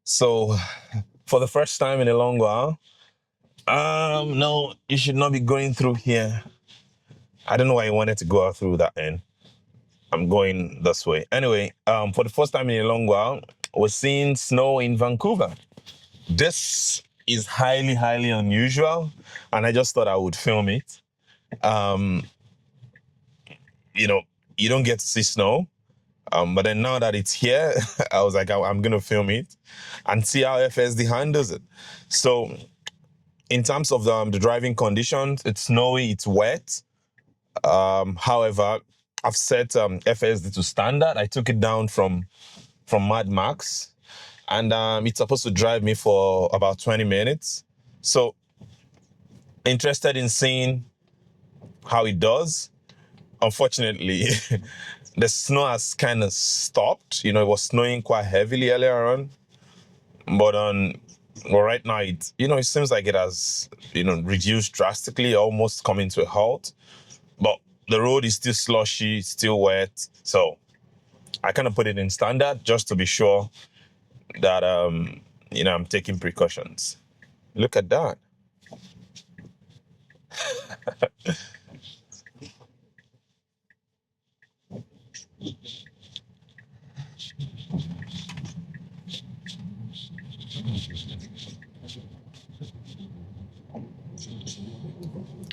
So, for the first time in a long while, no, you should not be going through here. I don't know why you wanted to go out through that end. I'm going this way. Anyway, for the first time in a long while, we're seeing snow in Vancouver. This is highly, highly unusual, and I just thought I would film it. Um, you know, you don't get to see snow. But then now that it's here, I was like, I'm going to film it and see how FSD handles it. So, in terms of the driving conditions, it's snowy, it's wet. However, I've set FSD to standard. I took it down from Mad Max, and it's supposed to drive me for about 20 minutes. So, interested in seeing how it does. Unfortunately, the snow has kind of stopped. It was snowing quite heavily earlier on, but right now it seems like it has reduced drastically, almost coming to a halt. But the road is still slushy, still wet, so I kind of put it in standard just to be sure that I'm taking precautions. Look at that.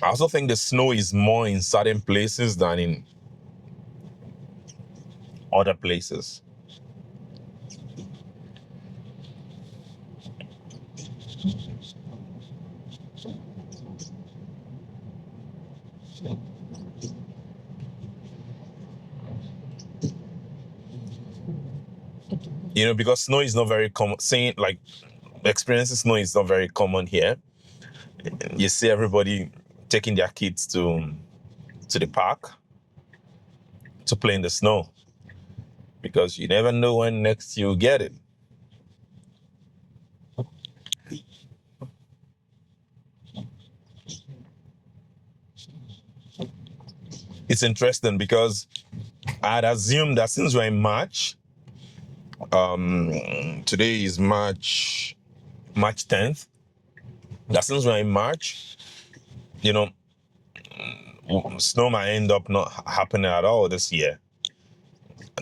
I also think the snow is more in certain places than in other places. Because snow is not very common. Seeing like experiencing snow is not very common here. You see everybody taking their kids to the park to play in the snow because you never know when next you'll get it. It's interesting because I'd assumed that since we're in March, today is March 10th, that since we're in March, you know, snow might end up not happening at all this year.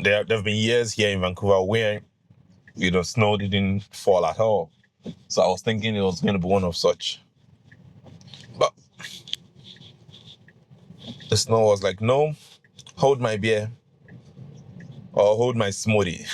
There have been years here in Vancouver where, snow didn't fall at all. So I was thinking it was going to be one of such. But the snow was like, no, hold my beer or hold my smoothie.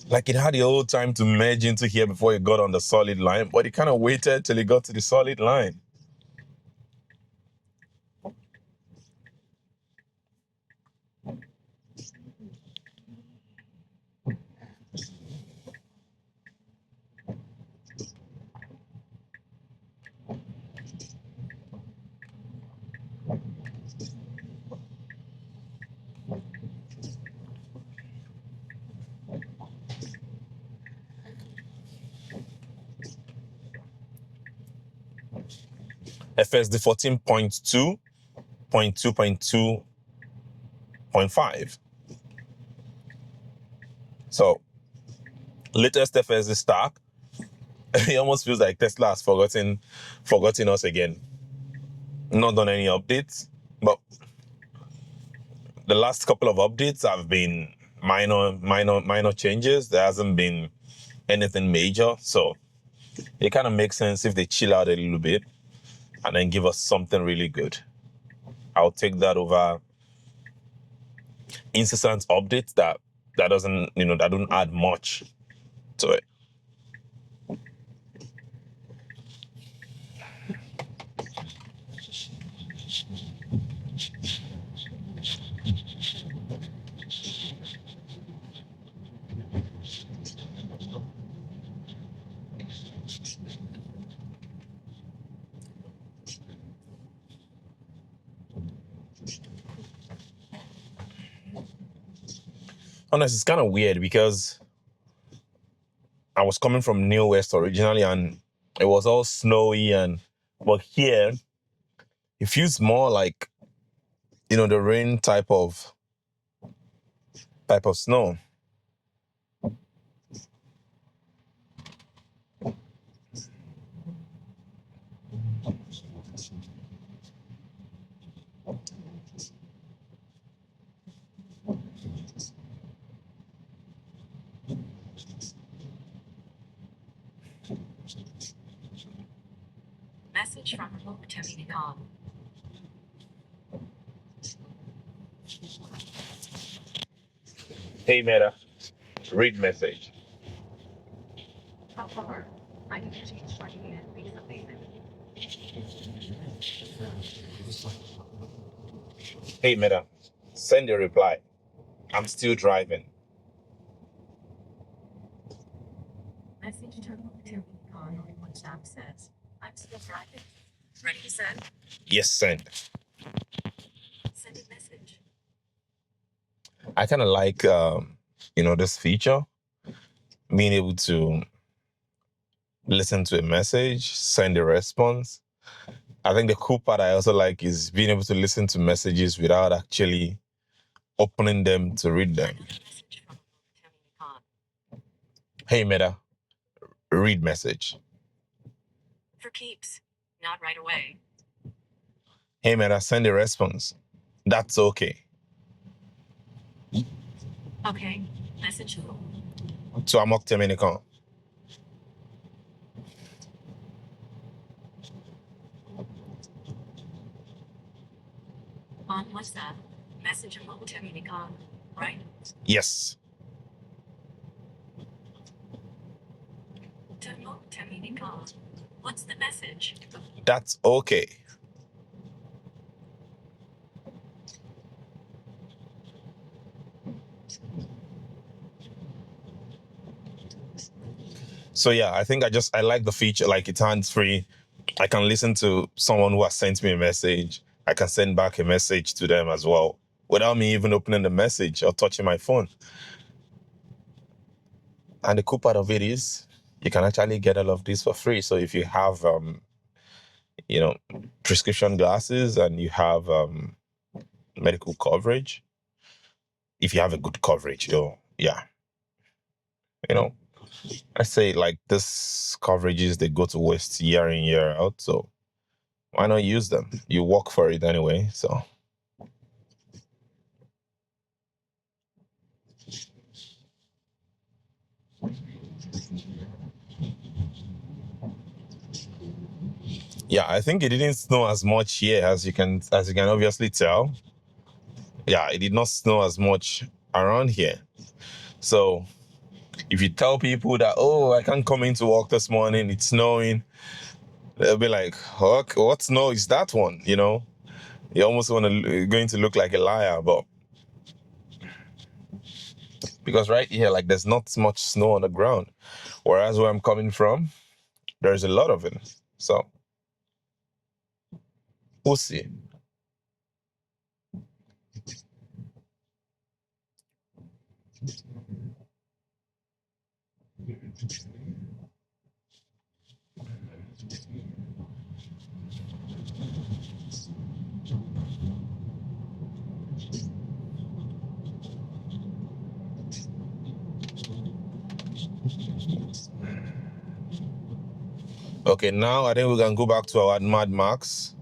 Like it had the whole time to merge into here before it got on the solid line, but it kind of waited till it got to the solid line. FSD 14.2.2.5. So, latest FSD stack. It almost feels like Tesla has forgotten us again. Not done any updates, but the last couple of updates have been minor changes. There hasn't been anything major, so it kind of makes sense if they chill out a little bit and then give us something really good. I'll take that over incessant updates that don't add much to it. Honestly, it's kind of weird because I was coming from New West originally and it was all snowy but here It feels more like, the rain type of snow. Message from Terminicon. Hey Meta, read message. However, I need to change my unit recently. Hey Meta, send a reply. I'm still driving. Message to Terminicon on WhatsApp says, I'm still driving. Ready to send? Yes, send. Send a message. I kind of like, this feature, being able to listen to a message, send a response. I think the cool part I also like is being able to listen to messages without actually opening them to read them. Message from Terminicon. Hey Meta, read message. For keeps. Not right away. Hey Meta, send a response. That's okay. Okay. Message who? To Amok Terminicon. On WhatsApp. Message from Terminicon. Right? Yes. Terminicon. What's the message? That's okay. So yeah, I think I like the feature, like it's hands-free. I can listen to someone who has sent me a message. I can send back a message to them as well without me even opening the message or touching my phone. And the cool part of it is you can actually get all of this for free. So if you have prescription glasses and you have medical coverage, if you have a good coverage, yeah, I say like this coverages, they go to waste year in, year out. So why not use them? You work for it anyway. So yeah, I think it didn't snow as much here as you can obviously tell. Yeah, it did not snow as much around here. So if you tell people that, oh, I can't come into work this morning, it's snowing, they'll be like, okay, what snow is that one? You almost going to look like a liar, but because right here, like there's not much snow on the ground, whereas where I'm coming from, there's a lot of it. So we'll see. Okay, now I think we can go back to our Mad Max.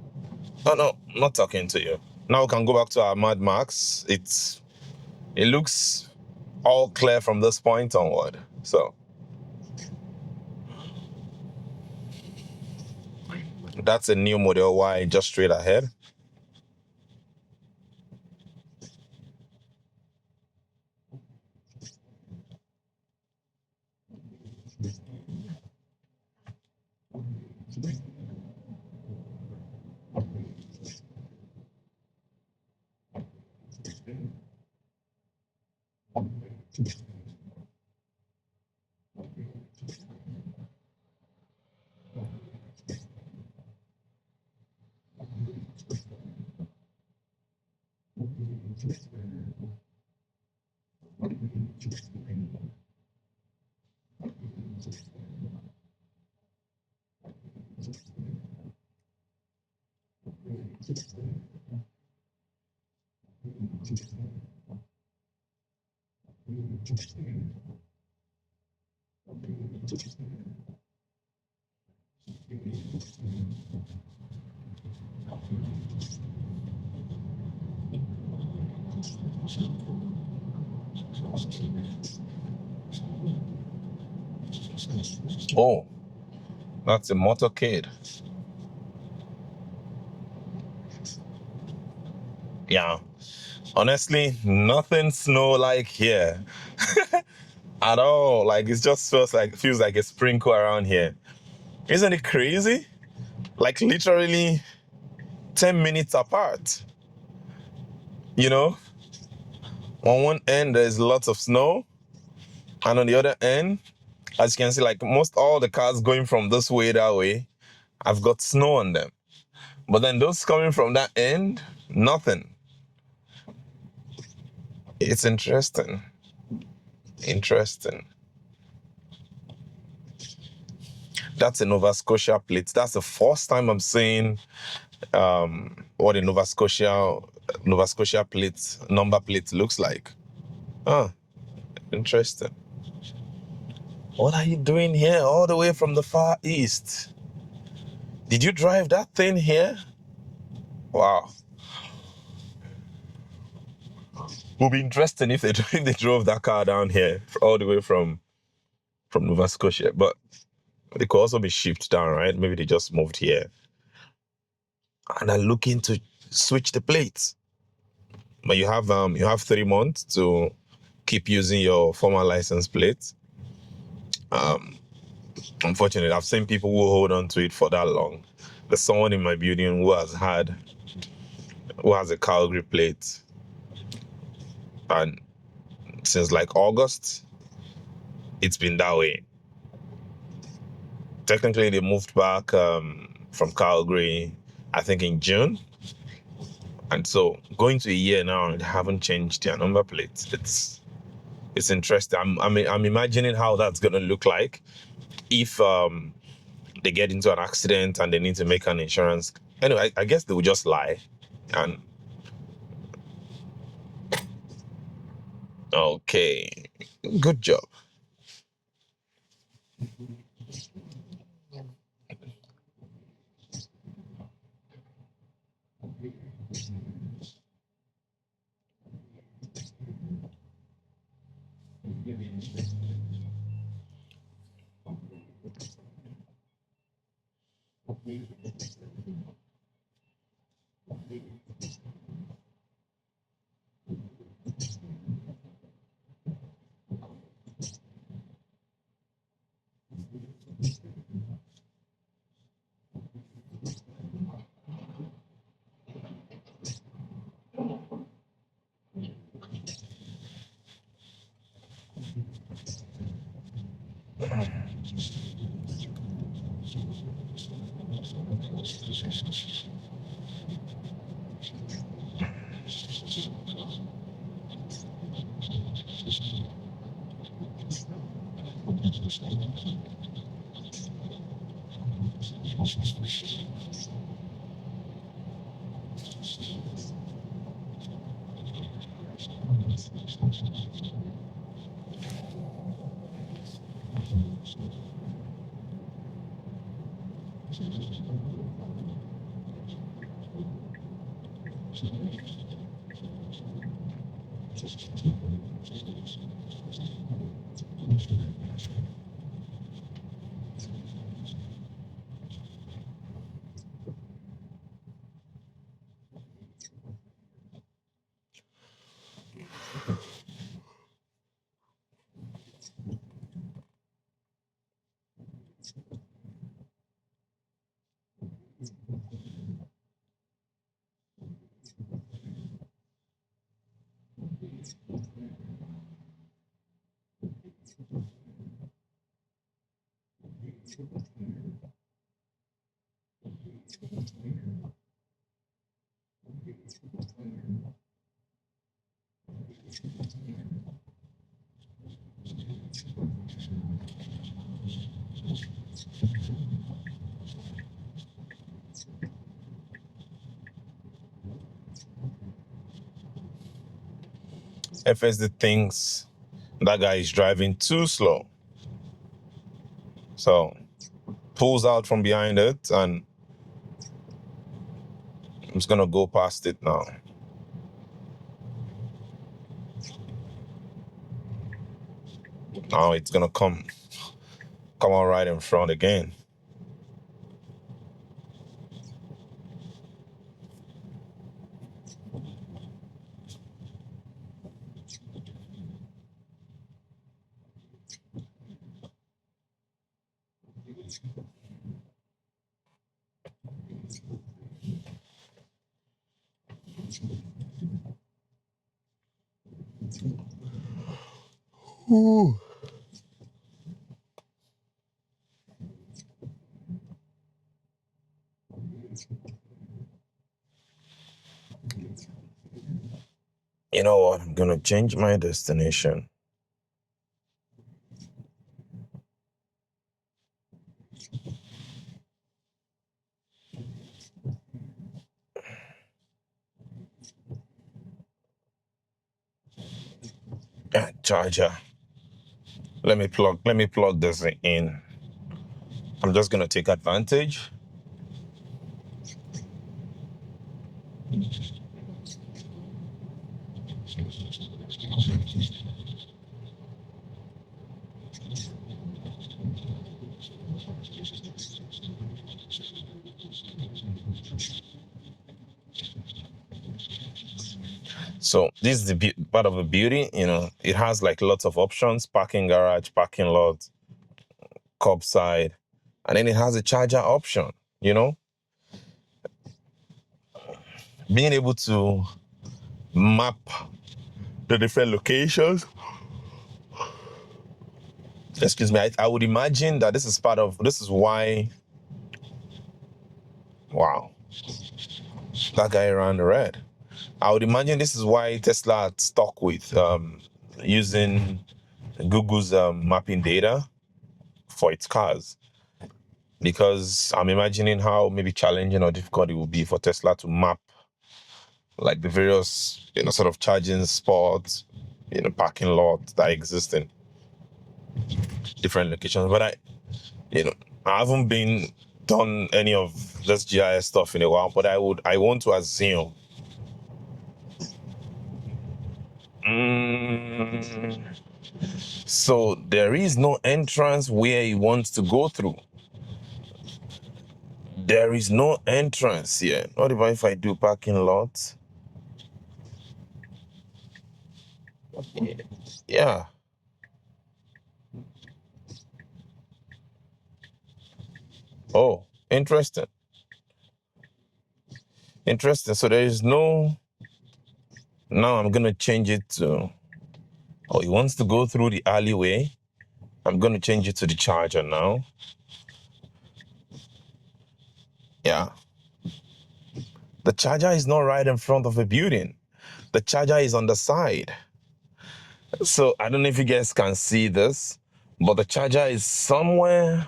Oh no, I'm not talking to you. Now we can go back to our Mad Max. It looks all clear from this point onward. So that's a new Model Y just straight ahead. Oh, that's a motorcade. Yeah. Honestly, nothing snow like here at all. Like it just feels like a sprinkle around here. Isn't it crazy? Like literally 10 minutes apart. You know, on one end there's lots of snow, and on the other end, as you can see, like most all the cars going from this way that way, I've got snow on them. But then those coming from that end, nothing. It's interesting. Interesting. That's a Nova Scotia plate. That's the first time I'm seeing what a Nova Scotia plate, number plate looks like. Ah, interesting. What are you doing here all the way from the far east? Did you drive that thing here? Wow. Would be interesting if they drove that car down here all the way from Nova Scotia. But they could also be shipped down, right? Maybe they just moved here and are looking to switch the plates. But you have 3 months to keep using your former license plate. Unfortunately, I've seen people who hold on to it for that long. There's someone in my building who has a Calgary plate, and since like August, it's been that way. Technically, they moved back from Calgary, I think in June, and so going to a year now, they haven't changed their number plates. It's interesting. I'm imagining how that's gonna look like if they get into an accident and they need to make an insurance. Anyway, I guess they will just lie. And okay, good job. FSD thinks that guy is driving too slow. So pulls out from behind it, and I'm just gonna go past it now. Now it's gonna come on right in front again. Ooh. You know what? I'm gonna change my destination. Charger. Let me plug this in. I'm just gonna take advantage. So this is the part of the beauty, it has like lots of options: parking garage, parking lot, curbside, and then it has a charger option. Being able to map the different locations. Excuse me. I would imagine that this is why. Wow, that guy ran the red. I would imagine this is why Tesla had stuck with using Google's mapping data for its cars, because I'm imagining how maybe challenging or difficult it would be for Tesla to map like the various sort of charging spots, parking lots that exist in different locations. But I haven't been done any of this GIS stuff in a while, but I want to assume. So there is no entrance where he wants to go through. There is no entrance here. What about if I do parking lot? Yeah. Oh, interesting. Interesting. So there is no. Now I'm gonna change it to. Oh, he wants to go through the alleyway. I'm gonna change it to the charger now. Yeah. The charger is not right in front of the building. The charger is on the side. So I don't know if you guys can see this, but the charger is somewhere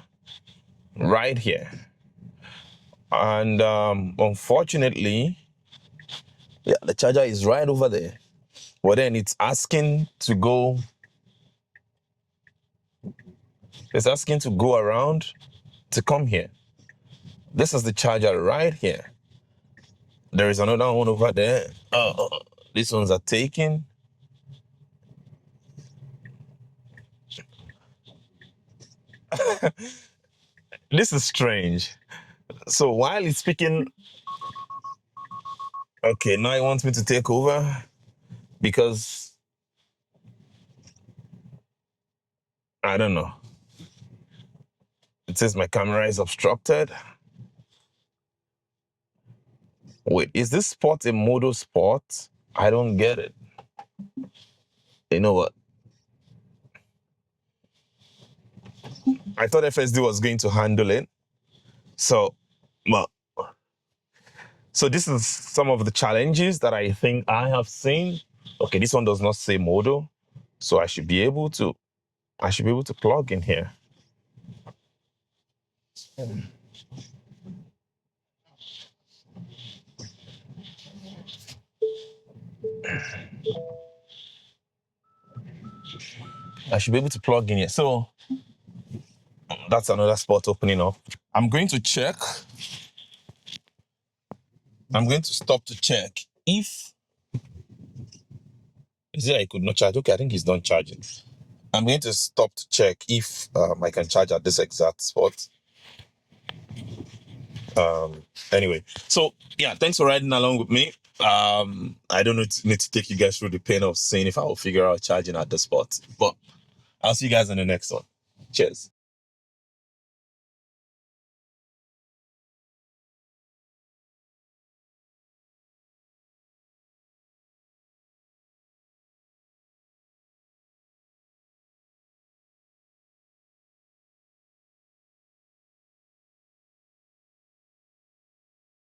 right here. And unfortunately, yeah, the charger is right over there. But then it's asking to go. It's asking to go around to come here. This is the charger right here. There is another one over there. These ones are taken. This is strange. So while it's speaking, okay, now he wants me to take over because I don't know. It says my camera is obstructed. Wait, is this spot a modal spot? I don't get it. You know what? I thought FSD was going to handle it. So, well, so this is some of the challenges that I think I have seen. Okay, this one does not say modal, so I should be able to plug in here. I should be able to plug in here. So that's another spot opening up. I'm going to check. I'm going to stop to check if is it I could not charge. Okay, I think he's done charging. I'm going to stop to check if I can charge at this exact spot. Anyway, so yeah, thanks for riding along with me. I don't need to take you guys through the pain of seeing if I will figure out charging at the spot, but I'll see you guys in the next one. Cheers.